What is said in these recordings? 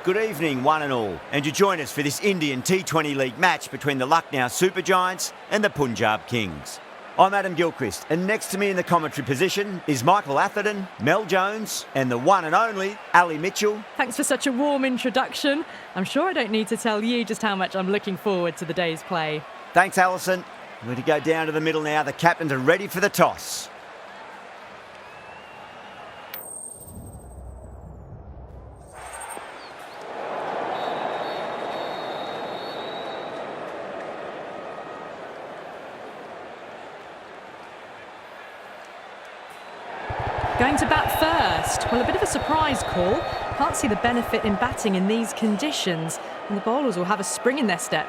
Good evening, one and all, and you join us for this Indian T20 League match between the Lucknow Supergiants and the Punjab Kings. I'm Adam Gilchrist, and next to me in the commentary position is Michael Atherton, Mel Jones, and the one and only Ali Mitchell. Thanks for such a warm introduction. I'm sure I don't need to tell you just how much I'm looking forward to the day's play. Thanks, Alison. We're going to go down to the middle now. The captains are ready for the toss. Going to bat first. Well, a bit of a surprise call. Can't see the benefit in batting in these conditions, and the bowlers will have a spring in their step.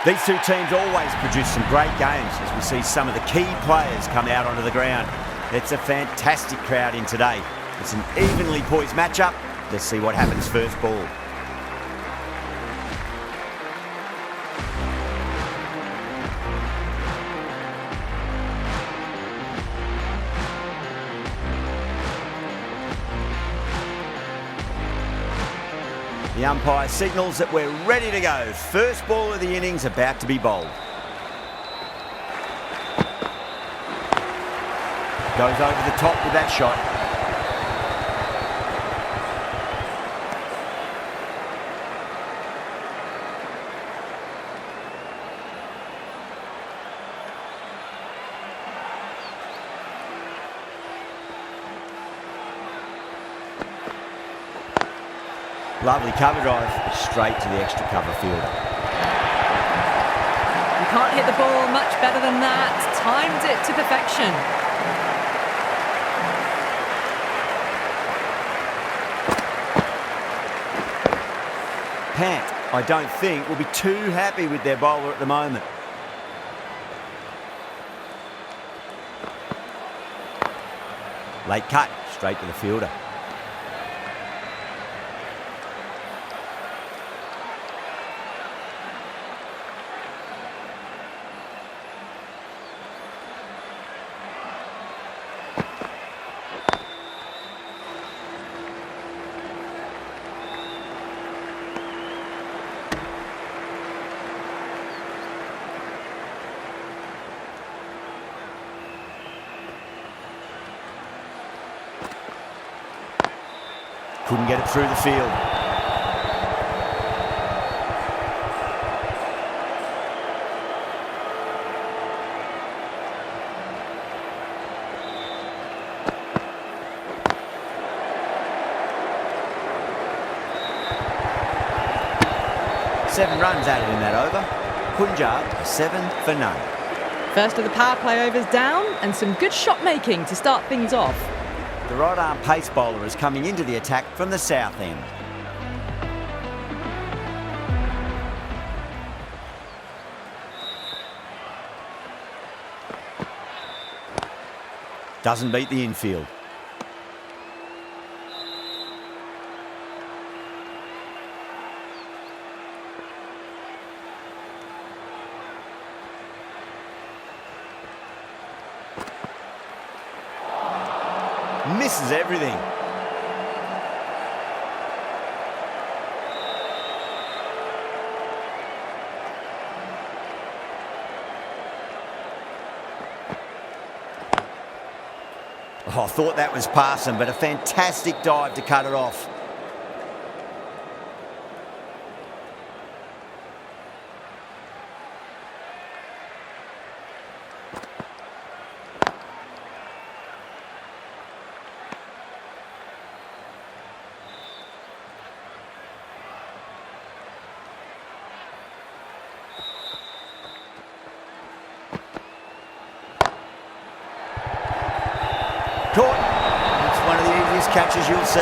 These two teams always produce some great games as we see some of the key players come out onto the ground. It's a fantastic crowd in today. It's an evenly poised matchup. Let's see what happens first ball. The umpire signals that we're ready to go. First ball of the innings about to be bowled. Goes over the top with that shot. Lovely cover drive, straight to the extra cover fielder. You can't hit the ball much better than that. Timed it to perfection. Pant, I don't think, will be too happy with their bowler at the moment. Late cut, straight to the fielder. Couldn't get it through the field. Seven runs added in that over. Punjab 7 for none. First of the power play overs down, and some good shot making to start things off. The right-arm pace bowler is coming into the attack from the south end. Doesn't beat the infield. Misses everything. Oh, I thought that was passing, but a fantastic dive to cut it off. catches you'll see.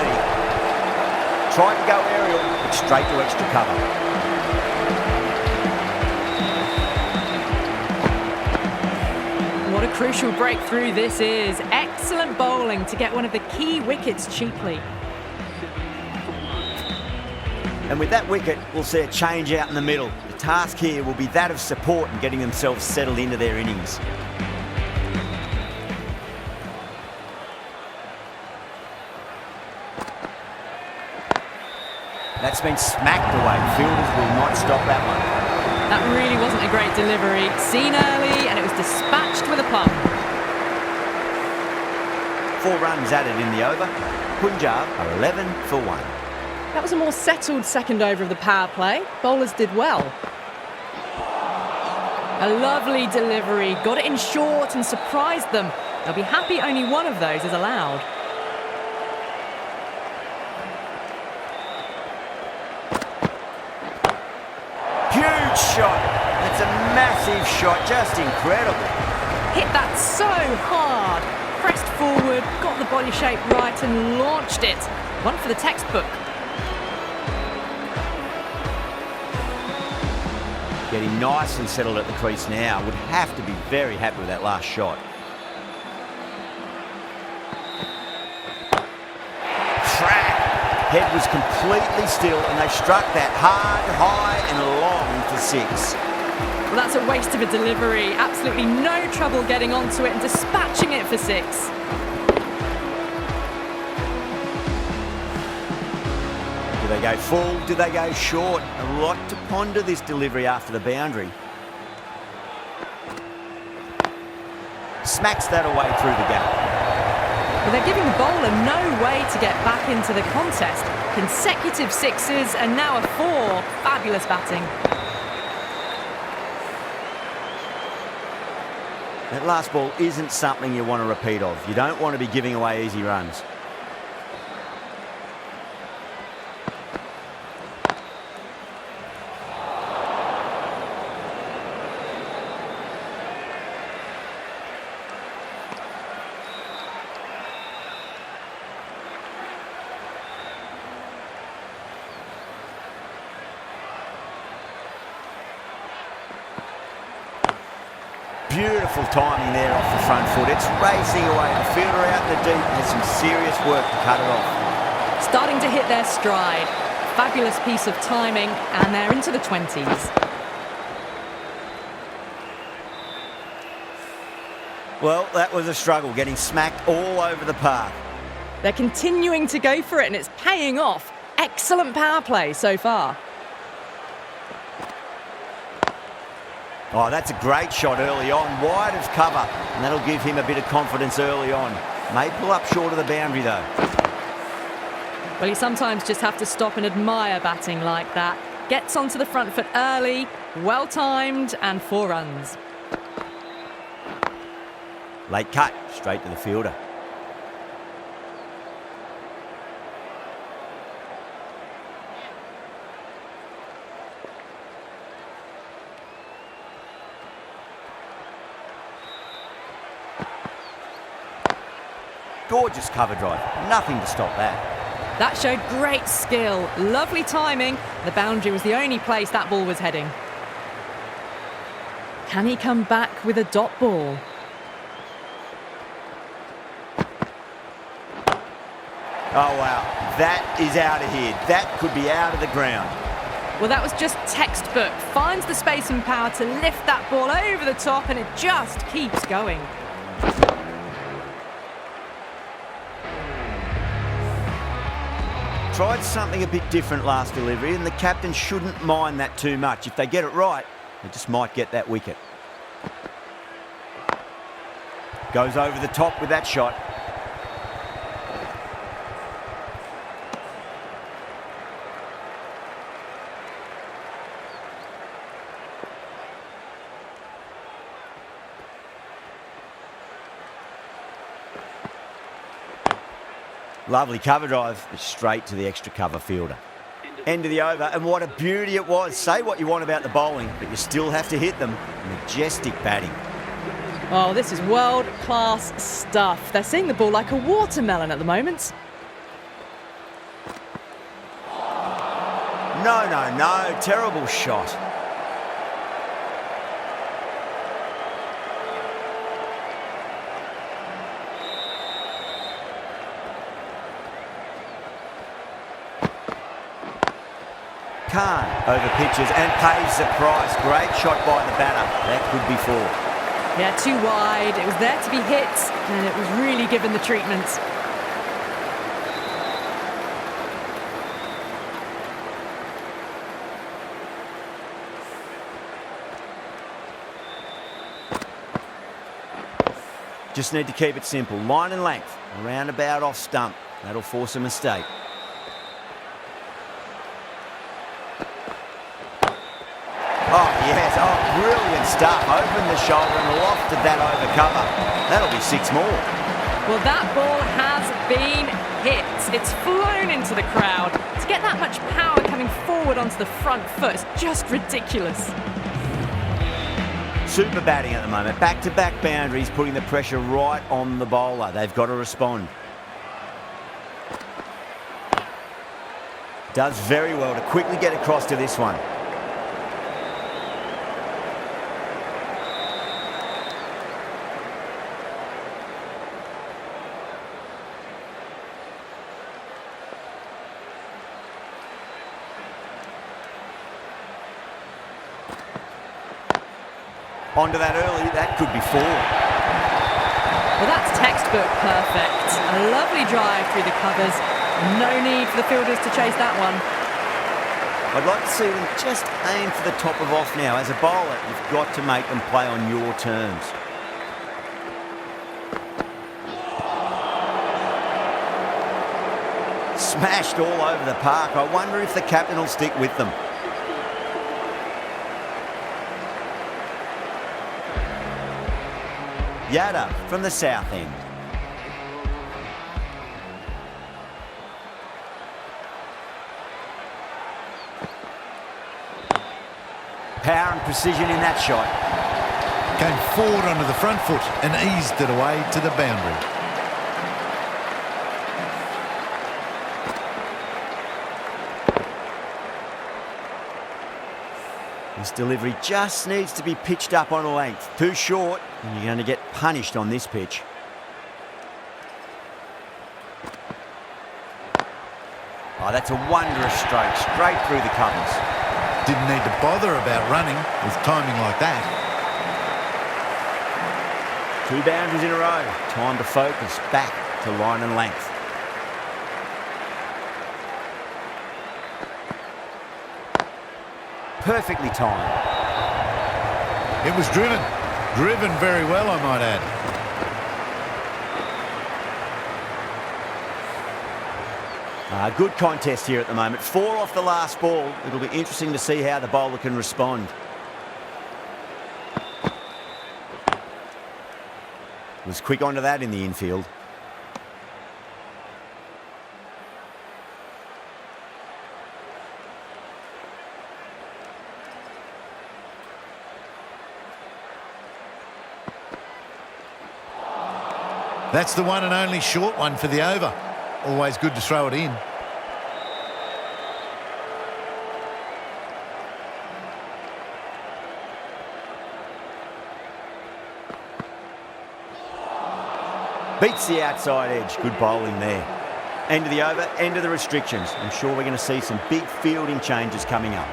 Tried to go aerial, but straight to extra cover. What a crucial breakthrough this is. Excellent bowling to get one of the key wickets cheaply. And with that wicket, we'll see a change out in the middle. The task here will be that of support and getting themselves settled into their innings. That's been smacked away. Fielders will not stop that one. That really wasn't a great delivery. Seen early and it was dispatched with a pump. 4 runs added in the over. Punjab are 11 for 1. That was a more settled second over of the power play. Bowlers did well. A lovely delivery. Got it in short and surprised them. They'll be happy only one of those is allowed. Huge shot. That's a massive shot. Just incredible. Hit that so hard. Pressed forward, got the body shape right and launched it. One for the textbook. Getting nicely settled at the crease now. Would have to be very happy with that last shot. Crack! Head was completely still and they struck that hard, high and long for 6. Well, that's a waste of a delivery. Absolutely no trouble getting onto it and dispatching it for 6. Do they go full? Do they go short? A lot to ponder this delivery after the boundary. Smacks that away through the gap. Well, they're giving the bowler no way to get back into the contest. Consecutive 6s and now a 4. Fabulous batting. That last ball isn't something you want to repeat of. You don't want to be giving away easy runs. Beautiful timing there off the front foot. It's racing away. The fielder out in the deep has some serious work to cut it off. Starting to hit their stride. Fabulous piece of timing and they're into the 20s. Well, that was a struggle, getting smacked all over the park. They're continuing to go for it and it's paying off. Excellent power play so far. Oh, that's a great shot early on, wide of cover, and that'll give him a bit of confidence early on. May pull up short of the boundary though. Well, you sometimes just have to stop and admire batting like that. Gets onto the front foot early, well timed, and 4 runs. Late cut, straight to the fielder. Gorgeous cover drive, nothing to stop that. That showed great skill, lovely timing. The boundary was the only place that ball was heading. Can he come back with a dot ball? Oh wow, that is out of here. That could be out of the ground. Well, that was just textbook. Finds the space and power to lift that ball over the top and it just keeps going. Tried something a bit different last delivery and the captain shouldn't mind that too much. If they get it right, they just might get that wicket. Goes over the top with that shot. Lovely cover drive, straight to the extra cover fielder. End of the over, and what a beauty it was. Say what you want about the bowling, but you still have to hit them. Majestic batting. Oh, this is world-class stuff. They're seeing the ball like a watermelon at the moment. No, no, no. Terrible shot. Khan over pitches and pays the price. Great shot by the batter. That could be 4. Yeah, too wide. It was there to be hit, and it was really given the treatment. Just need to keep it simple. Line and length. Around about off stump. That'll force a mistake. Oh, yes. Oh, brilliant stuff. Opened the shoulder and lofted that over cover. That'll be 6 more. Well, that ball has been hit. It's flown into the crowd. To get that much power coming forward onto the front foot is just ridiculous. Super batting at the moment. Back-to-back boundaries, putting the pressure right on the bowler. They've got to respond. Does very well to quickly get across to this one. Onto that early, that could be 4. Well, that's textbook perfect. A lovely drive through the covers. No need for the fielders to chase that one. I'd like to see them just aim for the top of off now. As a bowler, you've got to make them play on your terms. Smashed all over the park. I wonder if the captain will stick with them. Yada from the south end. Power and precision in that shot. Came forward onto the front foot and eased it away to the boundary. This delivery just needs to be pitched up on a length. Too short, and you're going to get punished on this pitch. Oh, that's a wondrous stroke, straight through the covers. Didn't need to bother about running with timing like that. 2 boundaries in a row. Time to focus back to line and length. Perfectly timed. It was driven. Driven very well, I might add. Good contest here at the moment. 4 off the last ball. It'll be interesting to see how the bowler can respond. Was quick onto that in the infield. That's the one and only short one for the over. Always good to throw it in. Beats the outside edge. Good bowling there. End of the over, end of the restrictions. I'm sure we're going to see some big fielding changes coming up.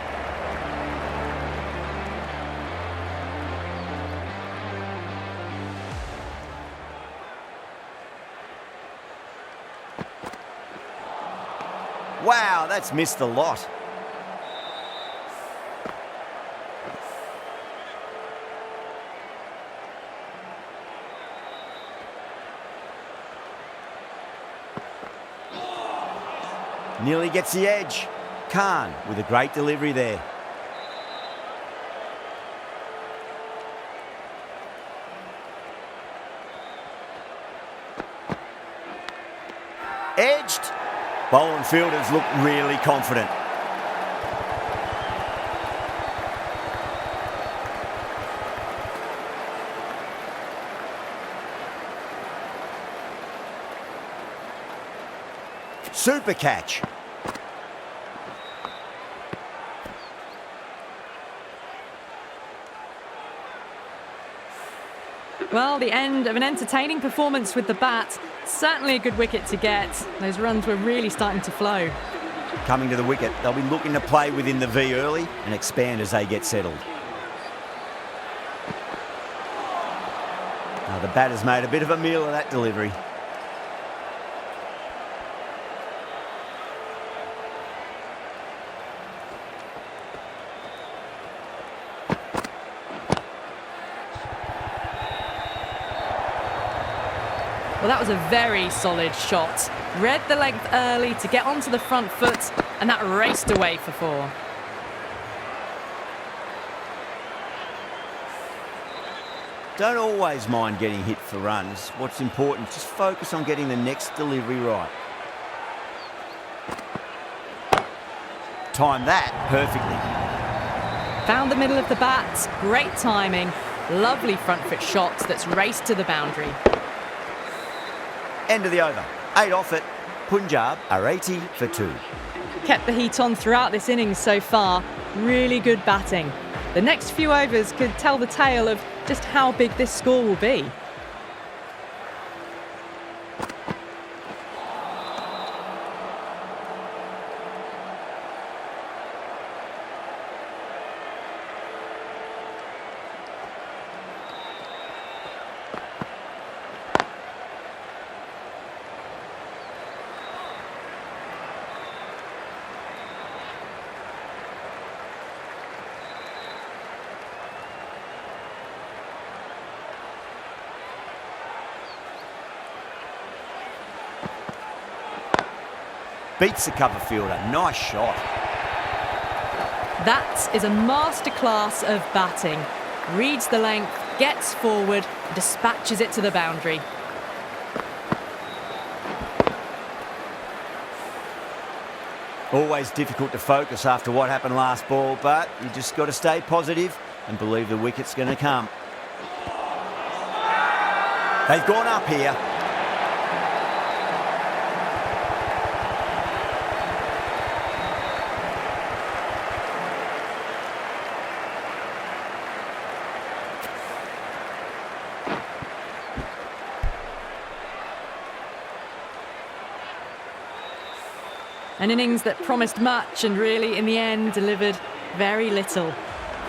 Wow, that's missed the lot. Nearly gets the edge. Khan with a great delivery there. Edged. Bowler and fielders look really confident. Super catch. Well, the end of an entertaining performance with the bat. Certainly a good wicket to get. Those runs were really starting to flow. Coming to the wicket, they'll be looking to play within the V early and expand as they get settled. Now the batter's made a bit of a meal of that delivery. Well, that was a very solid shot. Read the length early to get onto the front foot, and that raced away for 4. Don't always mind getting hit for runs. What's important, just focus on getting the next delivery right. Time that perfectly. Found the middle of the bat, great timing, lovely front foot shot that's raced to the boundary. End of the over. 8 off it. Punjab are 80 for 2. Kept the heat on throughout this innings so far. Really good batting. The next few overs could tell the tale of just how big this score will be. Beats the cover fielder. Nice shot. That is a masterclass of batting. Reads the length, gets forward, dispatches it to the boundary. Always difficult to focus after what happened last ball, but you just got to stay positive and believe the wicket's going to come. They've gone up here. An innings that promised much and really, in the end, delivered very little.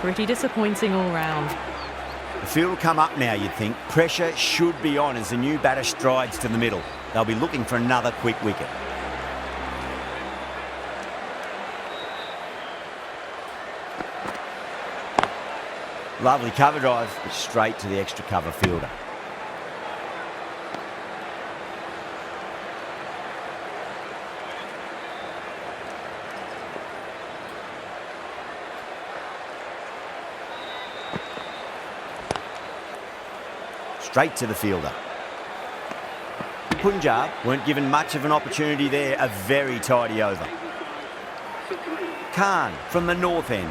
Pretty disappointing all round. The field will come up now, you'd think. Pressure should be on as the new batter strides to the middle. They'll be looking for another quick wicket. Lovely cover drive, straight to the extra cover fielder. Straight to the fielder. Punjab weren't given much of an opportunity there. A very tidy over. Khan from the north end.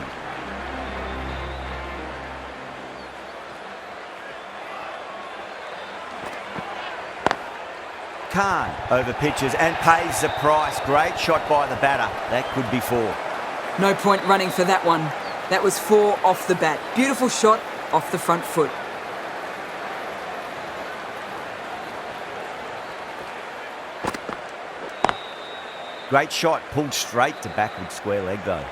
Khan over pitches and pays the price. Great shot by the batter. That could be 4. No point running for that one. That was 4 off the bat. Beautiful shot off the front foot. Great shot, pulled straight to backward square leg though.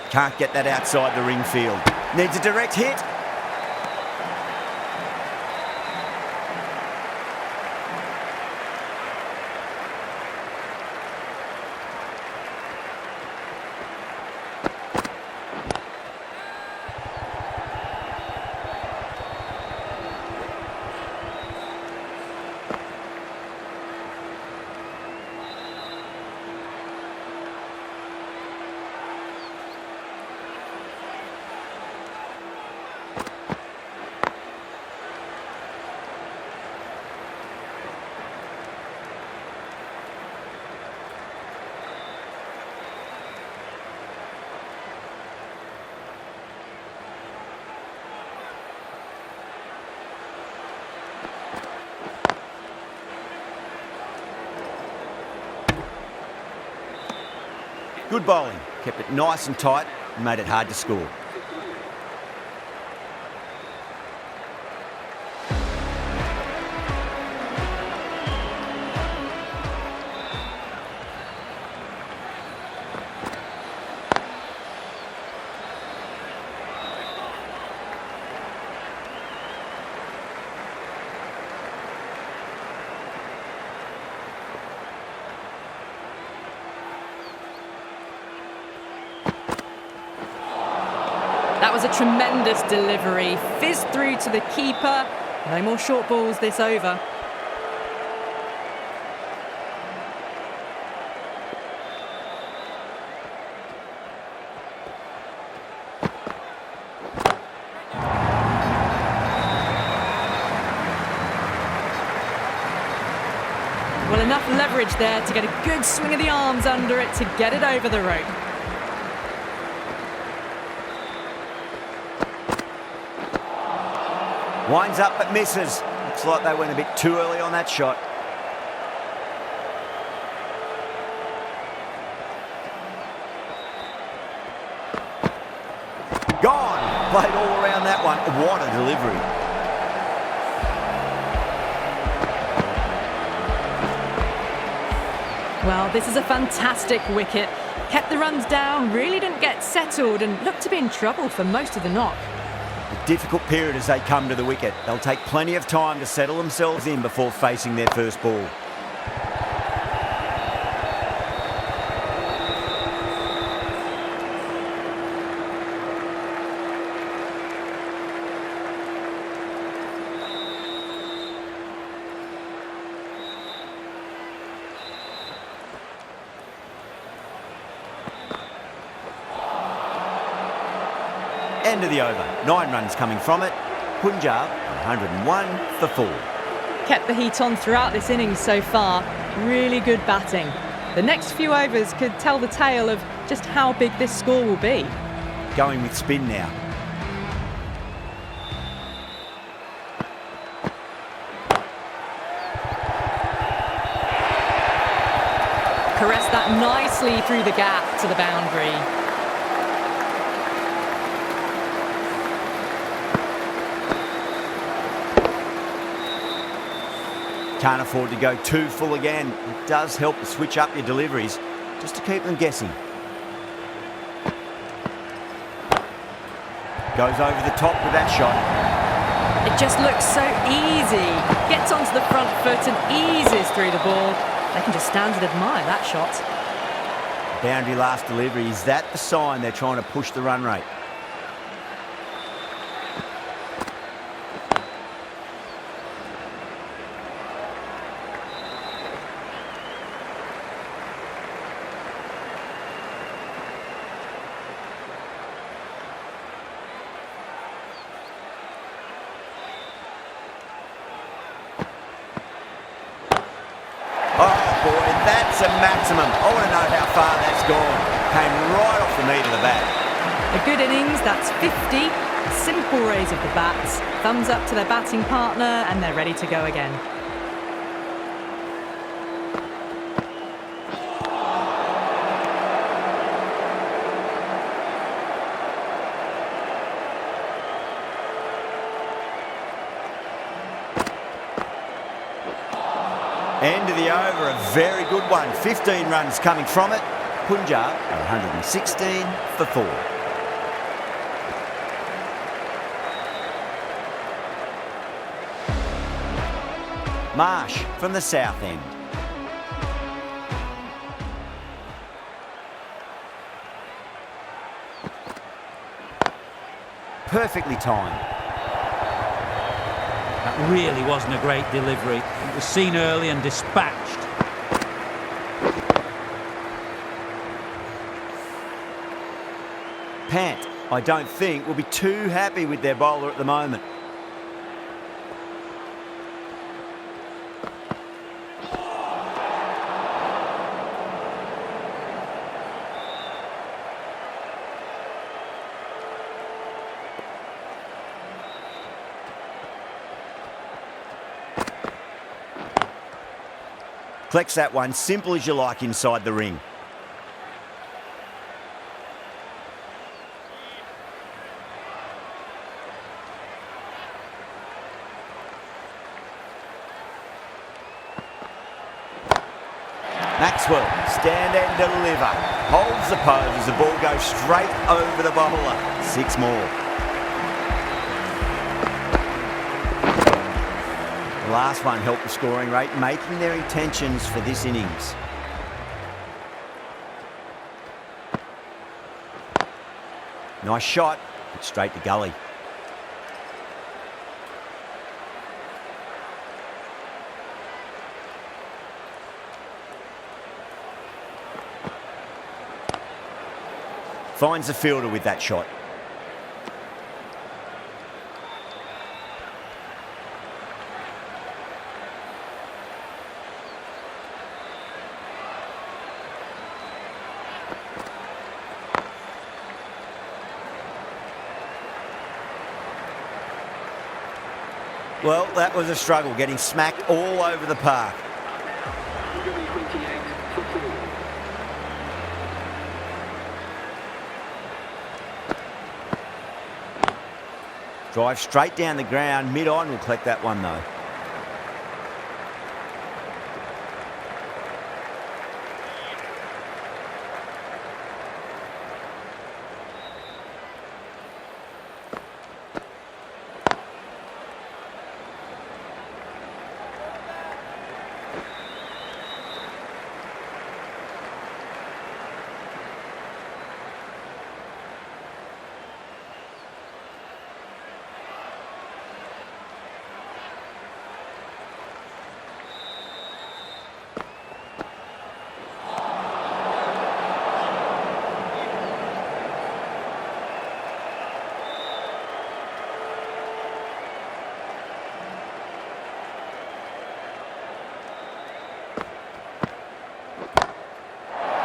Can't get that outside the ring field. Needs a direct hit. Good bowling, kept it nice and tight and made it hard to score. That was a tremendous delivery. Fizzed through to the keeper. No more short balls this over. Well, enough leverage there to get a good swing of the arms under it to get it over the rope. Winds up but misses. Looks like they went a bit too early on that shot. Gone. Played all around that one. What a delivery. Well, this is a fantastic wicket. Kept the runs down, really didn't get settled and looked to be in trouble for most of the knock. A difficult period as they come to the wicket. They'll take plenty of time to settle themselves in before facing their first ball. End of the over. 9 runs coming from it. Punjab 101 for 4. Kept the heat on throughout this innings so far. Really good batting. The next few overs could tell the tale of just how big this score will be. Going with spin now. Caressed that nicely through the gap to the boundary. Can't afford to go too full again. It does help to switch up your deliveries just to keep them guessing. Goes over the top with that shot. It just looks so easy. Gets onto the front foot and eases through the ball. They can just stand and admire that shot. Boundary last delivery. Is that the sign they're trying to push the run rate? That's a maximum. I want to know how far that's gone. Came right off the meat of the bat. A good innings, that's 50. Simple raise of the bats. Thumbs up to their batting partner and they're ready to go again. End of the over, a very good one. 15 runs coming from it. Punjab are 116 for 4. Marsh from the south end. Perfectly timed. That really wasn't a great delivery. It was seen early and dispatched. Pant, I don't think, will be too happy with their bowler at the moment. Collects that one, simple as you like inside the ring. Maxwell, stand and deliver. Holds the pose as the ball goes straight over the bowler. 6 more. The last one helped the scoring rate, making their intentions for this innings. Nice shot, but straight to gully. Finds the fielder with that shot. Well, that was a struggle, getting smacked all over the park. Drive straight down the ground, mid-on will collect that one though.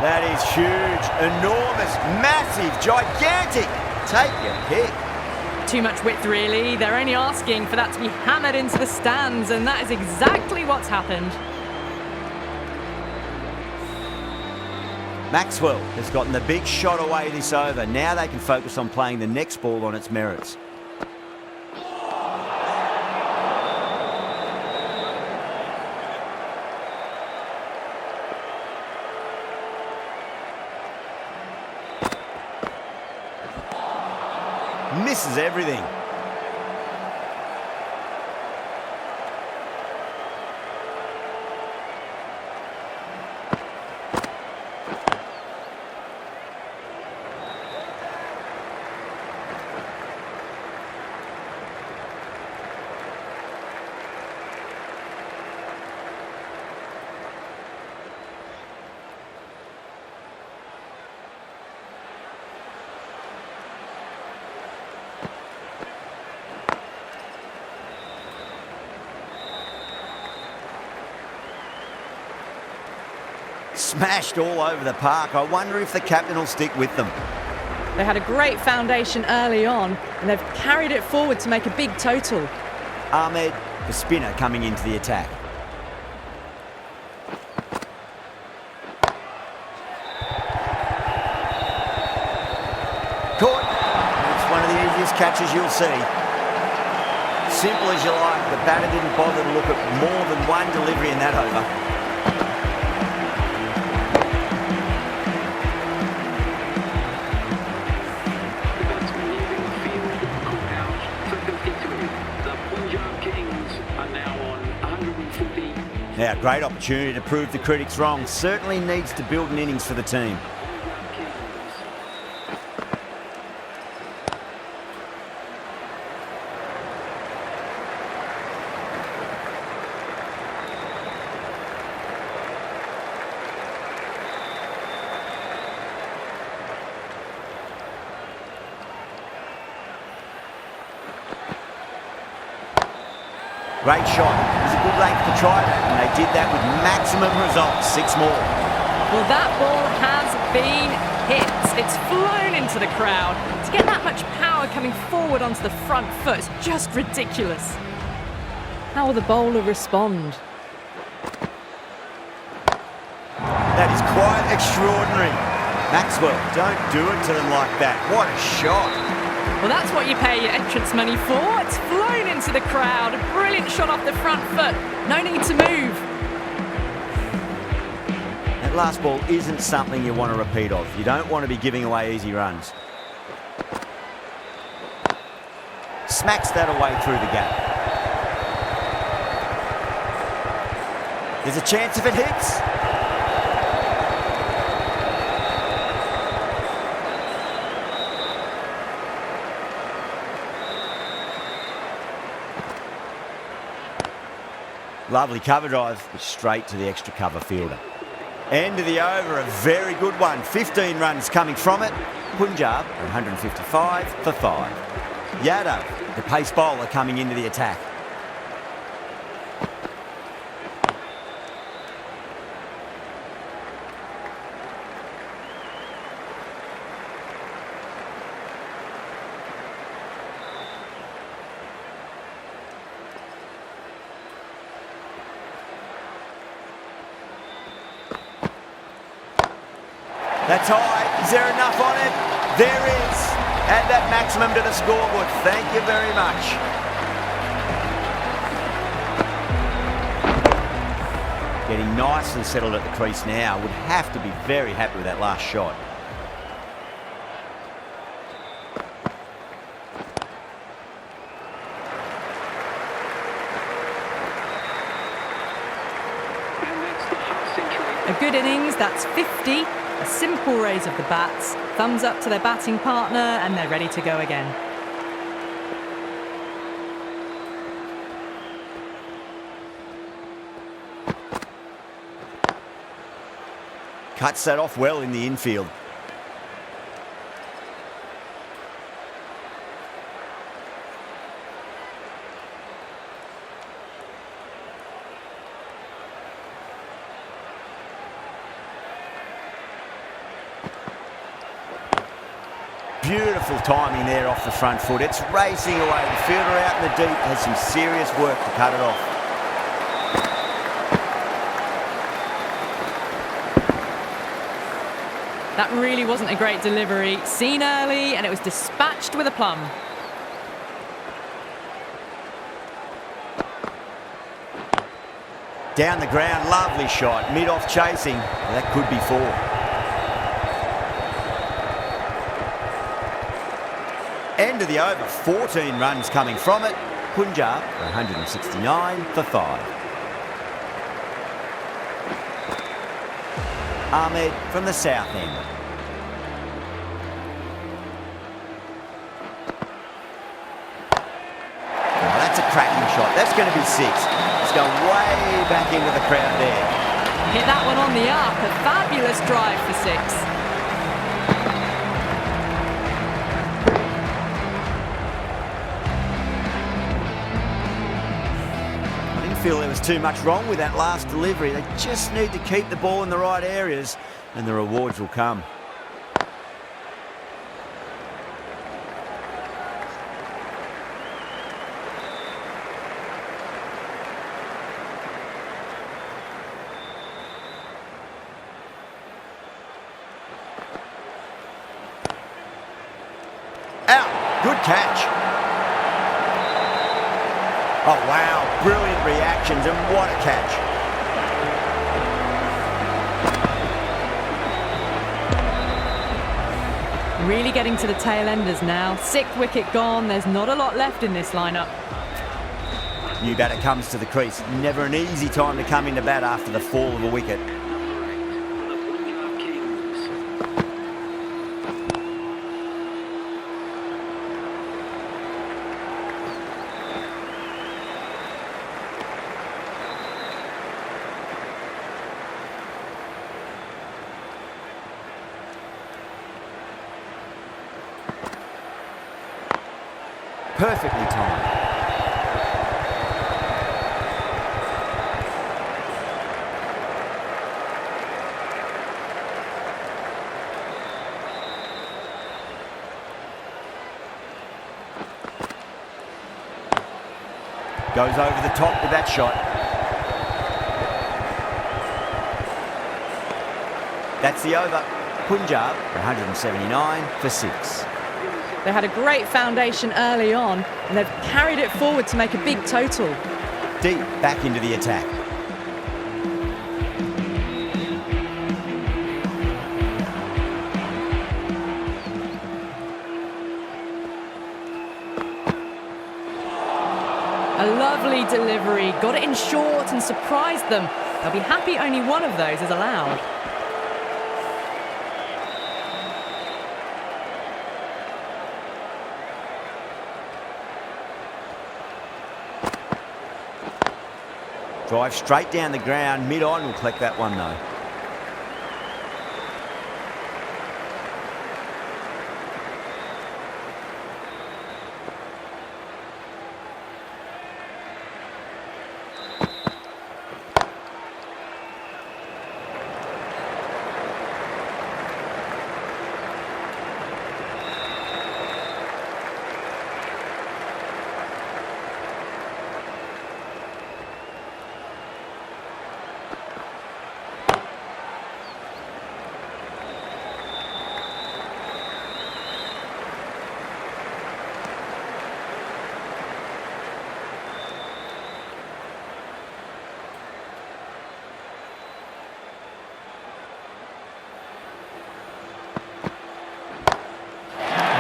That is huge, enormous, massive, gigantic. Take your pick. Too much width, really. They're only asking for that to be hammered into the stands, and that is exactly what's happened. Maxwell has gotten the big shot away this over. Now they can focus on playing the next ball on its merits. Misses everything. Smashed all over the park. I wonder if the captain will stick with them. They had a great foundation early on, and they've carried it forward to make a big total. Ahmed, the spinner, coming into the attack. Caught. It's one of the easiest catches you'll see. Simple as you like. The batter didn't bother to look at more than one delivery in that over. Now, great opportunity to prove the critics wrong. Certainly needs to build an innings for the team. Great shot. It was a good length to try that, and they did that with maximum results. 6 more. Well, that ball has been hit. It's flown into the crowd. To get that much power coming forward onto the front foot is just ridiculous. How will the bowler respond? That is quite extraordinary. Maxwell, don't do it to them like that. What a shot. Well, that's what you pay your entrance money for. It's flown into the crowd. A brilliant shot off the front foot. No need to move. That That last ball isn't something you want to repeat of. You don't want to be giving away easy runs. Smacks that away through the gap. There's a chance if it hits. Lovely cover drive, straight to the extra cover fielder. End of the over, a very good one. 15 runs coming from it. Punjab, 155 for 5. Yadav, the pace bowler, coming into the attack. That's high. Is there enough on it? There is. Add that maximum to the scoreboard. Thank you very much. Getting nicely settled at the crease now. Would have to be very happy with that last shot. A good innings, that's 50. A simple raise of the bats, thumbs up to their batting partner, and they're ready to go again. Cuts that off well in the infield. Beautiful timing there off the front foot. It's racing away. The fielder out in the deep has some serious work to cut it off. That really wasn't a great delivery. Seen early, and it was dispatched with a plum. Down the ground, lovely shot. Mid-off chasing. Well, that could be 4. End of the over, 14 runs coming from it. Punjab, 169 for 5. Ahmed from the south end. Oh, that's a cracking shot. That's going to be 6. It's going way back into the crowd there. Hit that one on the arc. A fabulous drive for 6. Feel there was too much wrong with that last delivery. They just need to keep the ball in the right areas and the rewards will come. Out. Good catch. Oh, wow. Brilliant reactions, and what a catch. Really getting to the tail enders now. 6th wicket gone. There's not a lot left in this lineup. New batter comes to the crease. Never an easy time to come into bat after the fall of a wicket. Perfectly timed. Goes over the top with that shot. That's the over. Punjab, 179 for 6. They had a great foundation early on, and they've carried it forward to make a big total. Deep back into the attack. Lovely delivery. Got it in short and surprised them. They'll be happy only one of those is allowed. Drive straight down the ground. Mid-on will collect that one though.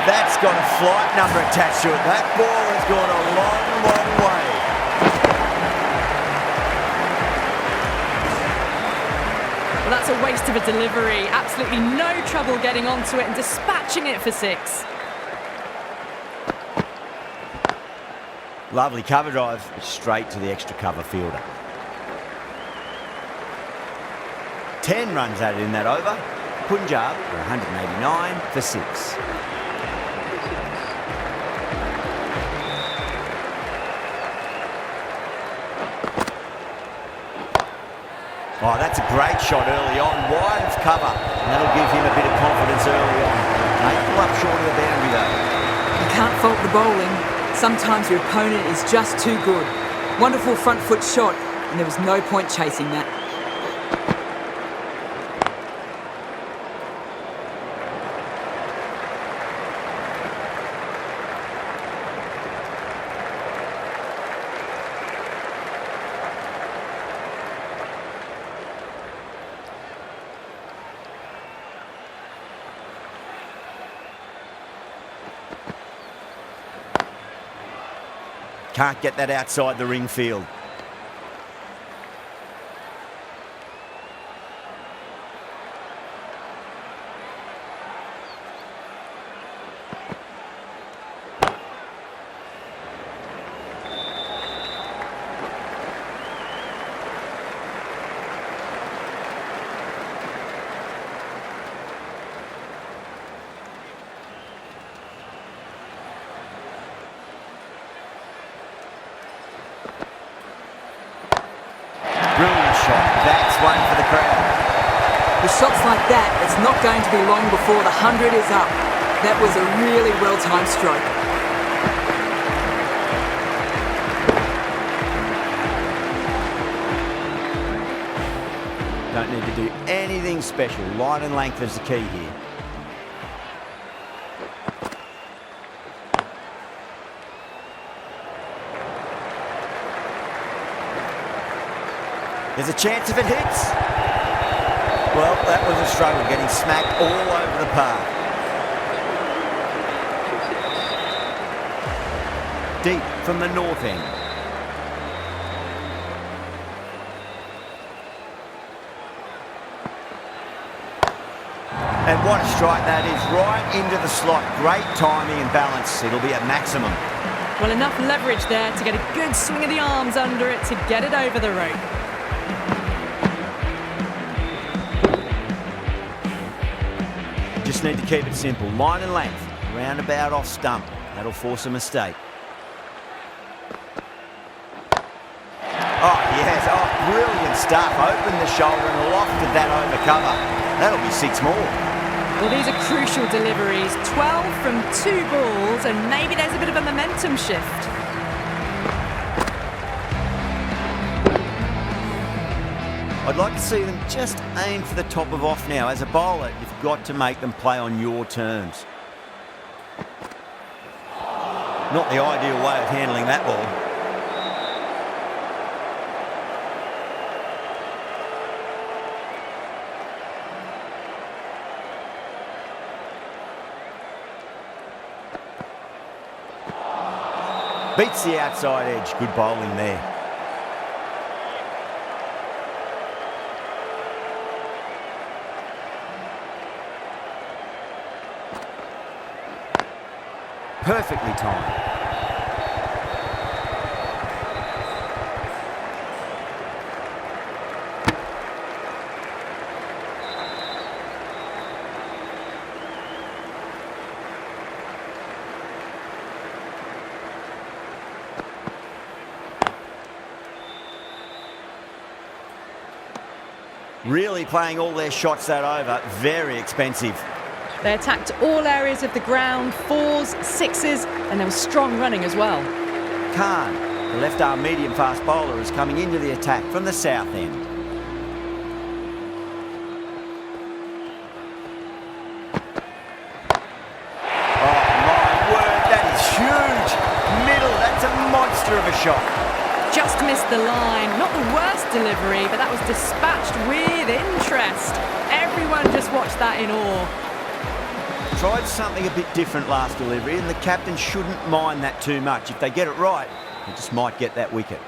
That's got a flight number attached to it. That ball has gone a long, long way. Well, that's a waste of a delivery. Absolutely no trouble getting onto it and dispatching it for 6. Lovely cover drive, straight to the extra cover fielder. 10 runs added in that over. Punjab are 189 for 6. Oh, that's a great shot early on, wide of cover. And that'll give him a bit of confidence early on. They pull up short of the boundary though. You can't fault the bowling. Sometimes your opponent is just too good. Wonderful front foot shot, and there was no point chasing that. Can't get that outside the ring field. Brilliant shot. That's one for the crowd. With shots like that, it's not going to be long before the 100 is up. That was a really well-timed stroke. Don't need to do anything special. Line and length is the key here. There's a chance if it hits. Well, that was a struggle, getting smacked all over the park. Deep from the north end. And what a strike that is, right into the slot. Great timing and balance. It'll be at maximum. Well, enough leverage there to get a good swing of the arms under it to get it over the rope. Just need to keep it simple. Line and length. Roundabout off stump. That'll force a mistake. Oh, yes. Oh, brilliant stuff. Opened the shoulder and lofted that over cover. That'll be 6 more. Well, these are crucial deliveries. 12 from 2 balls, and maybe there's a bit of a momentum shift. I'd like to see them just aim for the top of off now. As a bowler, you've got to make them play on your terms. Not the ideal way of handling that ball. Beats the outside edge. Good bowling there. Perfectly timed. Really playing all their shots that over. Very expensive. They attacked all areas of the ground, 4s, 6s, and there was strong running as well. Khan, the left-arm medium-fast bowler, is coming into the attack from the south end. Oh, my word, that is huge. Middle, that's a monster of a shot. Just missed the line. Not the worst delivery, but that was dispatched with interest. Everyone just watched that in awe. Tried something a bit different last delivery, and the captain shouldn't mind that too much. If they get it right, they just might get that wicket.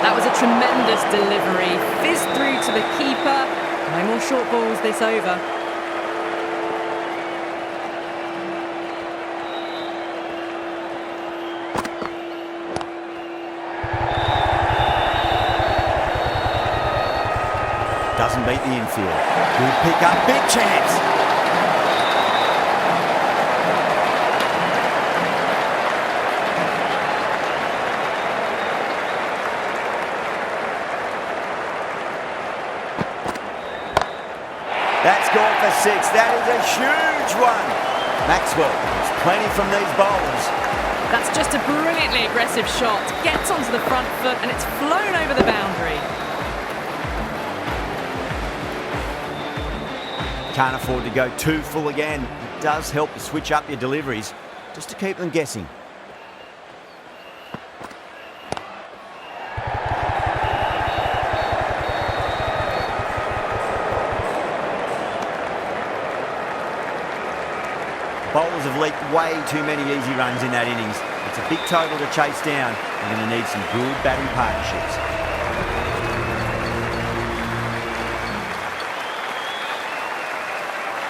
That was a tremendous delivery. Fizzed through to the keeper. No more short balls this over. Doesn't beat the infield. Good pick up, big chance. That's gone for 6. That is a huge one. Maxwell has plenty from these bowlers. That's just a brilliantly aggressive shot. Gets onto the front foot and it's flown over the boundary. Can't afford to go too full again. It does help to switch up your deliveries just to keep them guessing. Bowlers have leaked way too many easy runs in that innings. It's a big total to chase down. They're going to need some good batting partnerships.